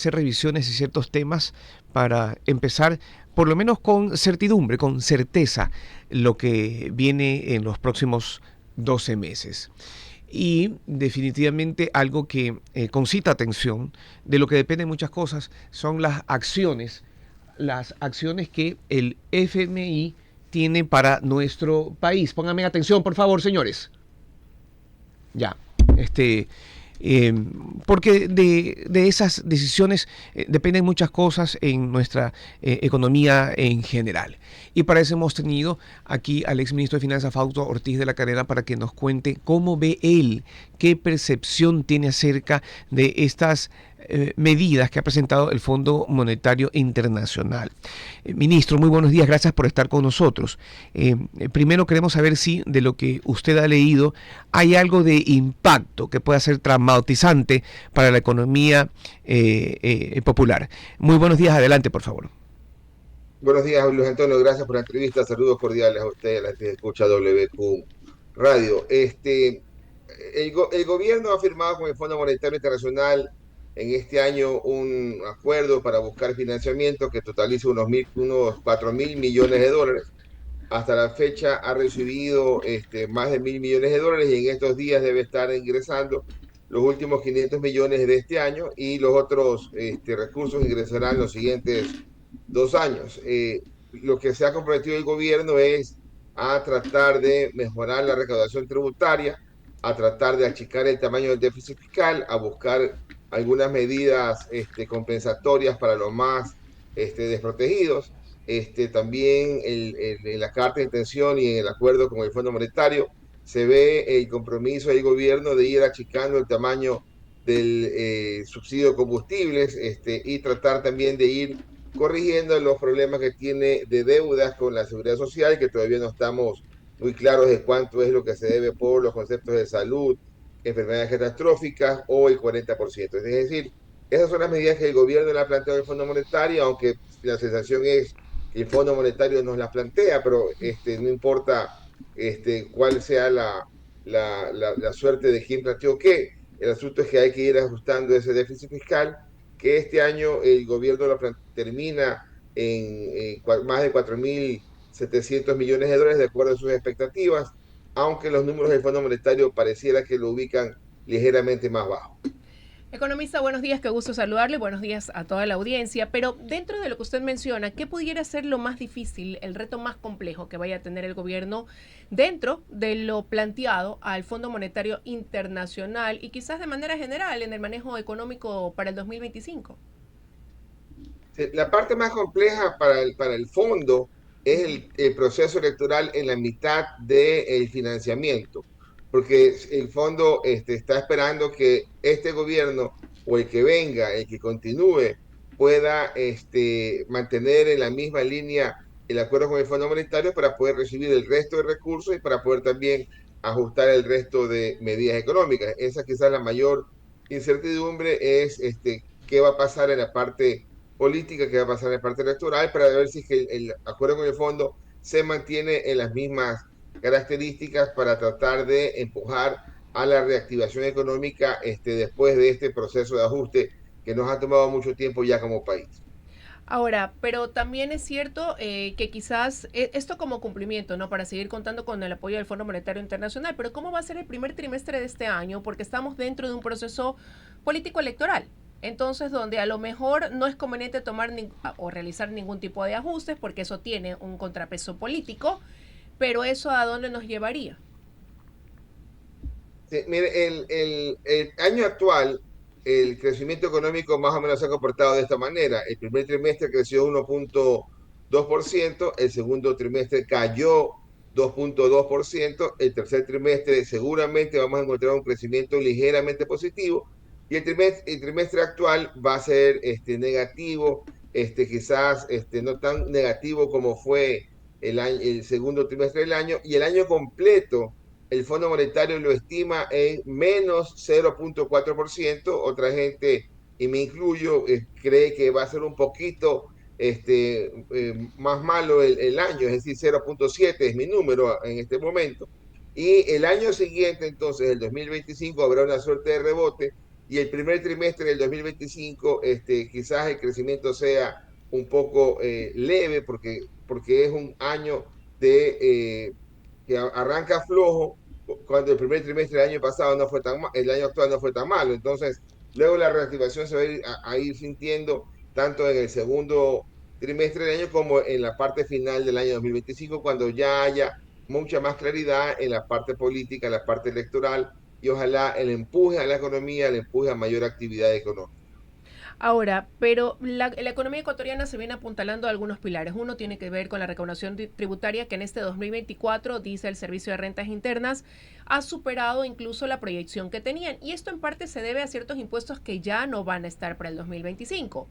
hacer revisiones de ciertos temas para empezar, por lo menos con certidumbre, con certeza, lo que viene en los próximos 12 meses. Y definitivamente algo que concita atención, de lo que dependen muchas cosas, son las acciones que el FMI tiene para nuestro país. Pónganme atención, por favor, señores. Ya, este, eh, porque de esas decisiones dependen muchas cosas en nuestra economía en general. Y para eso hemos tenido aquí al exministro de Finanzas, Fausto Ortiz de la Carrera, para que nos cuente cómo ve él, qué percepción tiene acerca de estas medidas que ha presentado el Fondo Monetario Internacional. Ministro, muy buenos días, gracias por estar con nosotros. Primero queremos saber si de lo que usted ha leído hay algo de impacto que pueda ser traumatizante para la economía popular. Muy buenos días, adelante, por favor. Buenos días, Luis Antonio. Gracias por la entrevista. Saludos cordiales a usted, a la que escucha WQ Radio. El gobierno ha firmado con el Fondo Monetario Internacional en este año un acuerdo para buscar financiamiento que totaliza unos 4.000 millones de dólares. Hasta la fecha ha recibido más de 1.000 millones de dólares y en estos días debe estar ingresando los últimos 500 millones de este año y los otros recursos ingresarán los siguientes 2 años. Lo que se ha comprometido el gobierno es a tratar de mejorar la recaudación tributaria, a tratar de achicar el tamaño del déficit fiscal, a buscar algunas medidas compensatorias para los más desprotegidos. También en la carta de intención y en el acuerdo con el Fondo Monetario se ve el compromiso del gobierno de ir achicando el tamaño del subsidio de combustibles y tratar también de ir corrigiendo los problemas que tiene de deudas con la seguridad social, que todavía no estamos muy claros de cuánto es lo que se debe por los conceptos de salud, enfermedades catastróficas o el 40%. Es decir, esas son las medidas que el gobierno le ha planteado al Fondo Monetario, aunque la sensación es que el Fondo Monetario nos las plantea, pero no importa cuál sea la suerte de quién planteó qué. El asunto es que hay que ir ajustando ese déficit fiscal que este año el gobierno termina en más de 4.700 millones de dólares de acuerdo a sus expectativas, aunque los números del Fondo Monetario pareciera que lo ubican ligeramente más bajo. Economista, buenos días, qué gusto saludarle, buenos días a toda la audiencia, pero dentro de lo que usted menciona, ¿qué pudiera ser lo más difícil, el reto más complejo que vaya a tener el gobierno dentro de lo planteado al Fondo Monetario Internacional y quizás de manera general en el manejo económico para el 2025? La parte más compleja para el fondo es el proceso electoral en la mitad del financiamiento, porque el fondo está esperando que este gobierno o el que venga, el que continúe, pueda mantener en la misma línea el acuerdo con el Fondo Monetario para poder recibir el resto de recursos y para poder también ajustar el resto de medidas económicas. Esa quizás la mayor incertidumbre es qué va a pasar en la parte política, que va a pasar en la parte electoral, para ver si es que el acuerdo con el fondo se mantiene en las mismas características para tratar de empujar a la reactivación económica después de este proceso de ajuste que nos ha tomado mucho tiempo ya como país. Ahora, pero también es cierto que quizás esto como cumplimiento, ¿no? Para seguir contando con el apoyo del Fondo Monetario Internacional, pero ¿cómo va a ser el primer trimestre de este año? Porque estamos dentro de un proceso político electoral. Entonces, donde a lo mejor no es conveniente tomar o realizar ningún tipo de ajustes, porque eso tiene un contrapeso político, pero ¿eso a dónde nos llevaría? Sí, mire, el año actual, el crecimiento económico más o menos se ha comportado de esta manera. El primer trimestre creció 1,2%, el segundo trimestre cayó 2,2%, el tercer trimestre seguramente vamos a encontrar un crecimiento ligeramente positivo y el trimestre actual va a ser negativo, quizás no tan negativo como fue el segundo trimestre del año y el año completo el Fondo Monetario lo estima en menos 0,4%. Otra gente, y me incluyo, cree que va a ser un poquito más malo el año, es decir, 0,7 es mi número en este momento. Y el año siguiente, entonces, el 2025, habrá una suerte de rebote y el primer trimestre del 2025 quizás el crecimiento sea un poco leve porque es un año que arranca flojo cuando el primer trimestre del año pasado no fue tan el año actual no fue tan malo. Entonces, luego la reactivación se va a ir sintiendo tanto en el segundo trimestre del año como en la parte final del año 2025, cuando ya haya mucha más claridad en la parte política, en la parte electoral, y ojalá el empuje a la economía, el empuje a mayor actividad económica. Ahora, pero la economía ecuatoriana se viene apuntalando a algunos pilares. Uno tiene que ver con la recaudación tributaria que en este 2024, dice el Servicio de Rentas Internas, ha superado incluso la proyección que tenían. Y esto en parte se debe a ciertos impuestos que ya no van a estar para el 2025.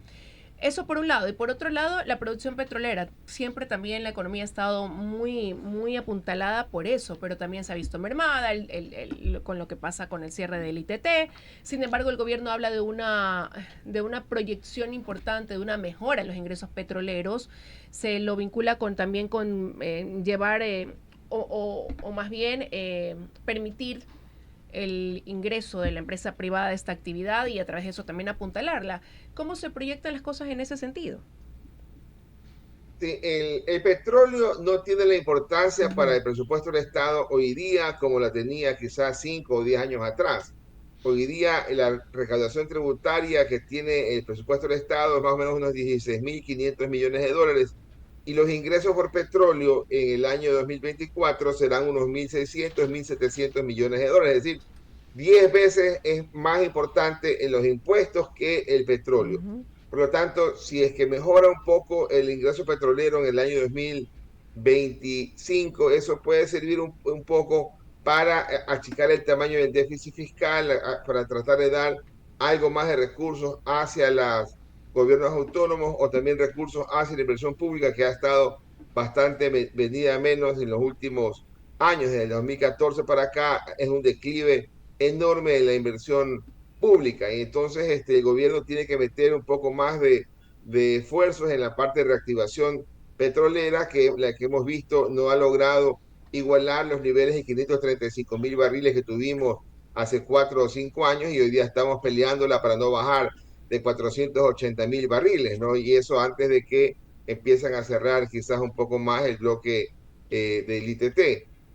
Eso por un lado. Y por otro lado, la producción petrolera. Siempre también la economía ha estado muy apuntalada por eso, pero también se ha visto mermada con lo que pasa con el cierre del ITT. Sin embargo, el gobierno habla de una proyección importante, de una mejora en los ingresos petroleros. Se lo vincula también con llevar o más bien permitir el ingreso de la empresa privada de esta actividad y a través de eso también apuntalarla. ¿Cómo se proyectan las cosas en ese sentido? Sí, el petróleo no tiene la importancia para el presupuesto del Estado hoy día como la tenía quizás 5 o 10 años atrás. Hoy día la recaudación tributaria que tiene el presupuesto del Estado es más o menos unos 16.500 millones de dólares y los ingresos por petróleo en el año 2024 serán unos 1.600, 1.700 millones de dólares, es decir, 10 veces es más importante en los impuestos que el petróleo. Por lo tanto, si es que mejora un poco el ingreso petrolero en el año 2025, eso puede servir un poco para achicar el tamaño del déficit fiscal, para tratar de dar algo más de recursos hacia los gobiernos autónomos o también recursos hacia la inversión pública que ha estado bastante venida a menos en los últimos años. Desde el 2014 para acá es un declive enorme de la inversión pública y entonces el gobierno tiene que meter un poco más de esfuerzos en la parte de reactivación petrolera que la que hemos visto no ha logrado igualar los niveles de 535.000 barriles que tuvimos hace 4 o 5 años y hoy día estamos peleándola para no bajar de 480.000 barriles, ¿no? Y eso antes de que empiezan a cerrar quizás un poco más el bloque del ITT.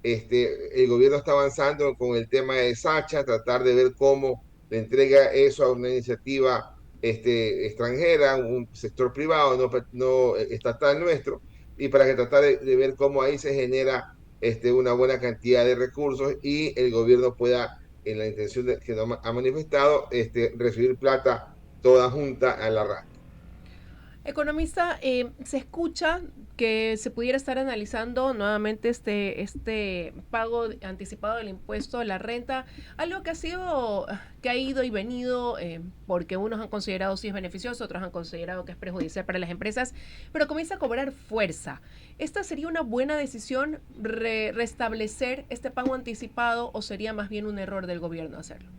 El gobierno está avanzando con el tema de Sacha, tratar de ver cómo le entrega eso a una iniciativa extranjera, un sector privado, no estatal nuestro, y para que tratar de ver cómo ahí se genera una buena cantidad de recursos y el gobierno pueda, en la intención que no ha manifestado, recibir plata toda junta a la RAC. Economista, se escucha que se pudiera estar analizando nuevamente este pago anticipado del impuesto a la renta, algo que ha ido y venido, porque unos han considerado si es beneficioso, otros han considerado que es perjudicial para las empresas, pero comienza a cobrar fuerza. ¿Esta sería una buena decisión restablecer este pago anticipado o sería más bien un error del gobierno hacerlo?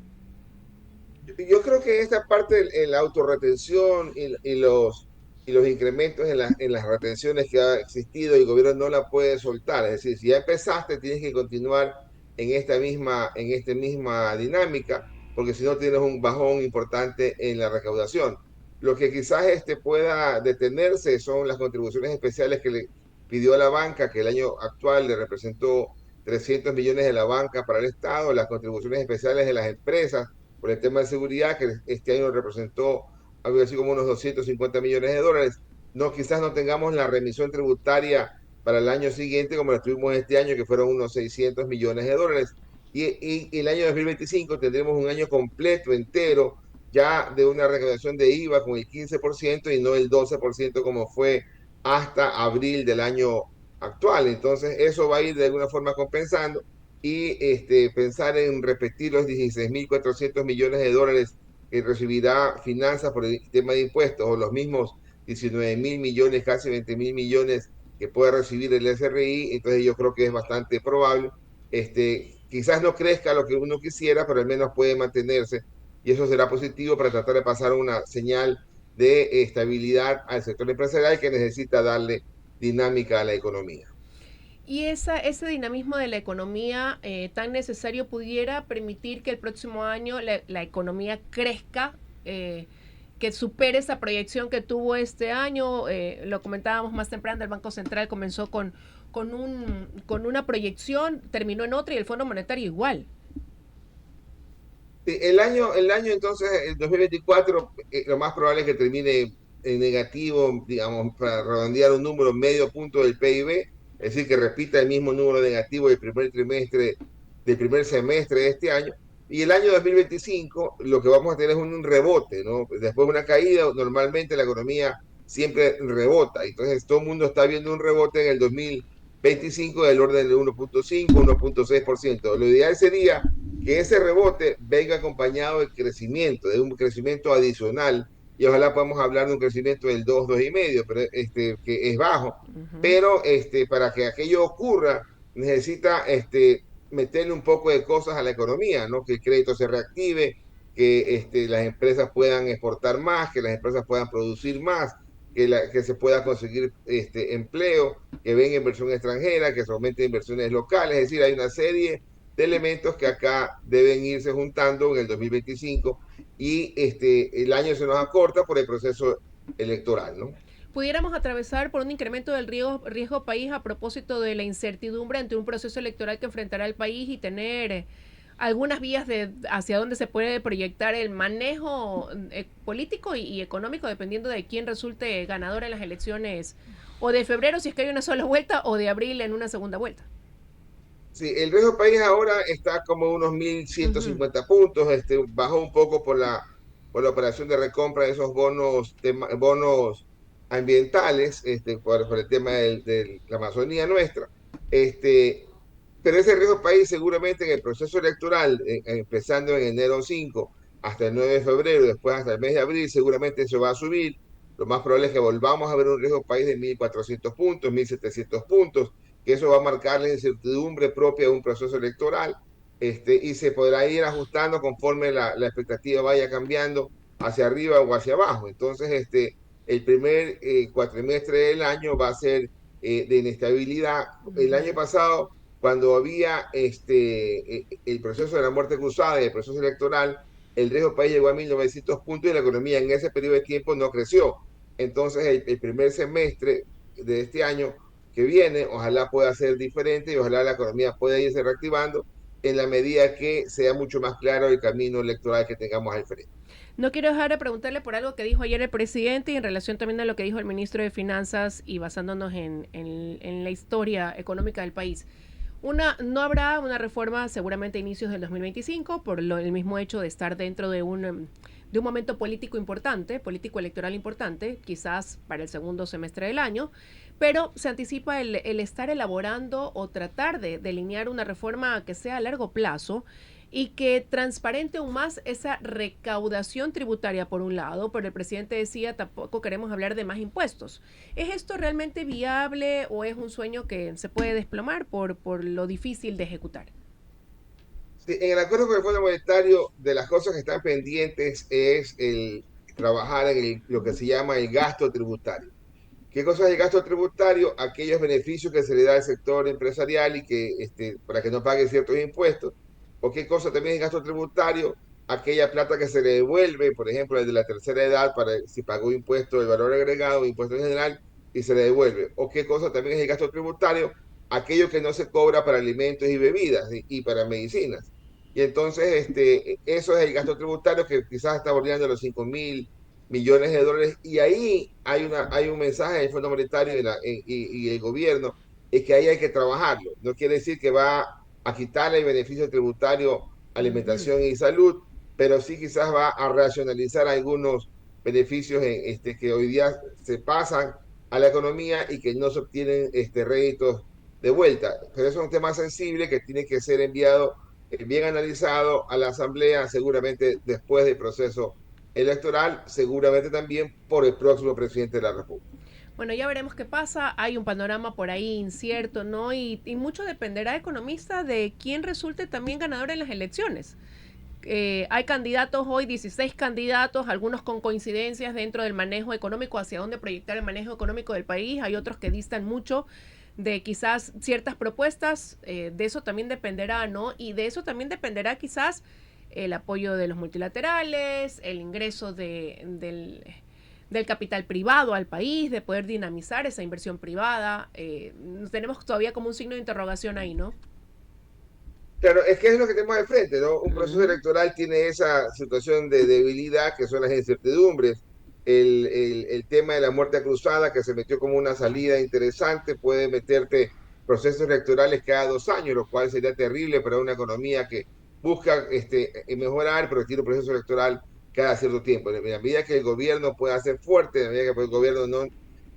Yo creo que esta parte, la autorretención y los incrementos en las retenciones que ha existido, el gobierno no la puede soltar. Es decir, si ya empezaste, tienes que continuar en esta misma dinámica, porque si no tienes un bajón importante en la recaudación. Lo que quizás pueda detenerse son las contribuciones especiales que le pidió a la banca, que el año actual le representó 300 millones de la banca para el Estado, las contribuciones especiales de las empresas por el tema de seguridad, que este año representó algo así como unos 250 millones de dólares. No, quizás no tengamos la remisión tributaria para el año siguiente como la tuvimos este año, que fueron unos 600 millones de dólares. Y el año 2025 tendremos un año completo, entero, ya de una recaudación de IVA con el 15% y no el 12% como fue hasta abril del año actual. Entonces, eso va a ir de alguna forma compensando y pensar en repetir los 16.400 millones de dólares que recibirá Finanzas por el tema de impuestos o los mismos 19.000 millones, casi 20.000 millones que puede recibir el SRI, entonces yo creo que es bastante probable. Quizás no crezca lo que uno quisiera, pero al menos puede mantenerse y eso será positivo para tratar de pasar una señal de estabilidad al sector empresarial que necesita darle dinámica a la economía. Y ese dinamismo de la economía tan necesario pudiera permitir que el próximo año la economía crezca, que supere esa proyección que tuvo este año. Lo comentábamos más temprano, el Banco Central comenzó con una proyección, terminó en otra y el Fondo Monetario igual. Sí, el año entonces, el 2024, lo más probable es que termine en negativo, digamos, para redondear un número medio punto del PIB, es decir, que repita el mismo número negativo del primer trimestre, del primer semestre de este año. Y el año 2025, lo que vamos a tener es un rebote, ¿no? Después de una caída, normalmente la economía siempre rebota. Entonces, todo el mundo está viendo un rebote en el 2025 del orden de 1.5, 1.6%. Lo ideal sería que ese rebote venga acompañado de crecimiento, de un crecimiento adicional, y ojalá podamos hablar de un crecimiento del 2, 2,5, pero que es bajo, Ujú. pero para que aquello ocurra necesita meterle un poco de cosas a la economía, ¿no? Que el crédito se reactive, que las empresas puedan exportar más, que las empresas puedan producir más, que se pueda conseguir empleo, que venga inversión extranjera, que se aumenten inversiones locales, es decir, hay una serie de elementos que acá deben irse juntando en el 2025 y el año se nos acorta por el proceso electoral, ¿no? Pudiéramos atravesar por un incremento del riesgo país a propósito de la incertidumbre ante un proceso electoral que enfrentará el país y tener algunas vías de hacia dónde se puede proyectar el manejo político y económico dependiendo de quién resulte ganador en las elecciones o de febrero si es que hay una sola vuelta o de abril en una segunda vuelta. Sí, el riesgo país ahora está como unos mil Uh ciento -huh. cincuenta puntos, bajó un poco por la operación de recompra de esos bonos ambientales, por el tema de la Amazonía nuestra. Este, pero ese riesgo país seguramente en el proceso electoral, empezando en enero 5 hasta el 9 de febrero, después hasta el mes de abril, seguramente eso va a subir. Lo más probable es que volvamos a ver un riesgo país de 1.400 puntos, 1.700 puntos, que eso va a marcar la incertidumbre propia de un proceso electoral, y se podrá ir ajustando conforme la expectativa vaya cambiando hacia arriba o hacia abajo. Entonces, el primer cuatrimestre del año va a ser de inestabilidad. Uh El año -huh. pasado, cuando había el proceso de la muerte cruzada y el proceso electoral, el riesgo país llegó a 1.900 puntos y la economía en ese periodo de tiempo no creció. Entonces, el primer semestre de este año que viene, ojalá pueda ser diferente y ojalá la economía pueda irse reactivando en la medida que sea mucho más claro el camino electoral que tengamos al frente. No quiero dejar de preguntarle por algo que dijo ayer el presidente y en relación también a lo que dijo el ministro de Finanzas y basándonos en la historia económica del país. No habrá una reforma seguramente a inicios del 2025 por el mismo hecho de estar dentro de un momento político importante, político electoral importante, quizás para el segundo semestre del año, pero se anticipa el estar elaborando o tratar de delinear una reforma que sea a largo plazo y que transparente aún más esa recaudación tributaria por un lado, pero el presidente decía tampoco queremos hablar de más impuestos. ¿Es esto realmente viable o es un sueño que se puede desplomar por lo difícil de ejecutar? Sí, en el acuerdo con el Fondo Monetario, de las cosas que están pendientes es el trabajar en lo que se llama el gasto tributario. ¿Qué cosa es el gasto tributario? Aquellos beneficios que se le da al sector empresarial y que para que no pague ciertos impuestos. ¿O qué cosa también es gasto tributario? Aquella plata que se le devuelve, por ejemplo, desde la tercera edad, para si pagó impuesto del valor agregado, impuesto en general, y se le devuelve. ¿O qué cosa también es el gasto tributario? Aquello que no se cobra para alimentos y bebidas y para medicinas. Y entonces, eso es el gasto tributario que quizás está bordeando los 5.000 millones de dólares. Y ahí hay un mensaje del Fondo Monetario y el gobierno, es que ahí hay que trabajarlo. No quiere decir que va a quitarle el beneficio tributario a Uh -huh. alimentación y salud, pero sí quizás va a racionalizar algunos beneficios que hoy día se pasan a la economía y que no se obtienen réditos de vuelta. Pero eso es un tema sensible que tiene que ser enviado bien analizado a la Asamblea, seguramente después del proceso electoral, seguramente también por el próximo presidente de la República. Bueno, ya veremos qué pasa. Hay un panorama por ahí incierto, ¿no? Y mucho dependerá, economista, de quién resulte también ganador en las elecciones. Hay candidatos hoy, 16 candidatos, algunos con coincidencias dentro del manejo económico, hacia dónde proyectar el manejo económico del país. Hay otros que distan mucho de quizás ciertas propuestas, de eso también dependerá, ¿no? Y de eso también dependerá quizás el apoyo de los multilaterales, el ingreso del capital privado al país, de poder dinamizar esa inversión privada. Tenemos todavía como un signo de interrogación ahí, ¿no? Claro, es que es lo que tenemos de frente, ¿no? Un proceso Ujú. electoral tiene esa situación de debilidad que son las incertidumbres. El tema de la muerte cruzada que se metió como una salida interesante puede meterte procesos electorales cada 2 años, lo cual sería terrible para una economía que busca mejorar, pero tiene un proceso electoral cada cierto tiempo. En la medida que el gobierno pueda ser fuerte, en la medida que el gobierno no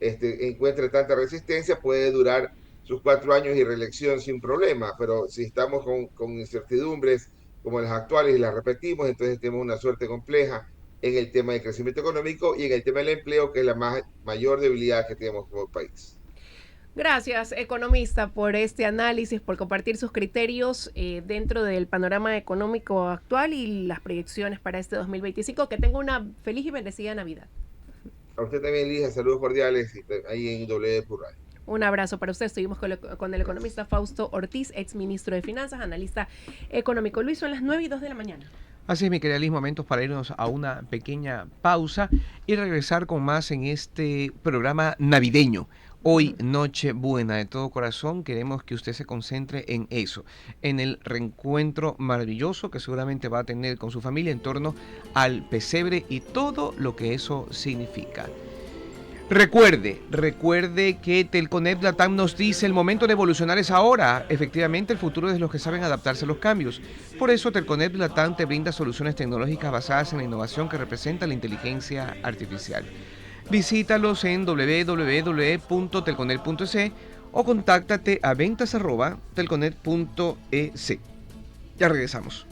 encuentre tanta resistencia, puede durar sus 4 años y reelección sin problema, pero si estamos con incertidumbres como las actuales y las repetimos, entonces tenemos una suerte compleja en el tema del crecimiento económico y en el tema del empleo, que es la mayor debilidad que tenemos como país. Gracias, economista, por este análisis, por compartir sus criterios dentro del panorama económico actual y las proyecciones para este 2025. Que tenga una feliz y bendecida Navidad. A usted también, Lisa, saludos cordiales ahí en W Plural. Un abrazo para usted. Estuvimos con el economista Gracias. Fausto Ortiz, ex ministro de Finanzas, analista económico. Luis, son las 9:02 de la mañana. Así es, mi querida Liz, momentos para irnos a una pequeña pausa y regresar con más en este programa navideño. Hoy, Nochebuena, de todo corazón, queremos que usted se concentre en eso, en el reencuentro maravilloso que seguramente va a tener con su familia en torno al pesebre y todo lo que eso significa. Recuerde que Telconet Latam nos dice el momento de evolucionar es ahora. Efectivamente, el futuro es de los que saben adaptarse a los cambios. Por eso, Telconet Latam te brinda soluciones tecnológicas basadas en la innovación que representa la inteligencia artificial. Visítalos en www.telconet.es o contáctate a ventas@telconet.es. Ya regresamos.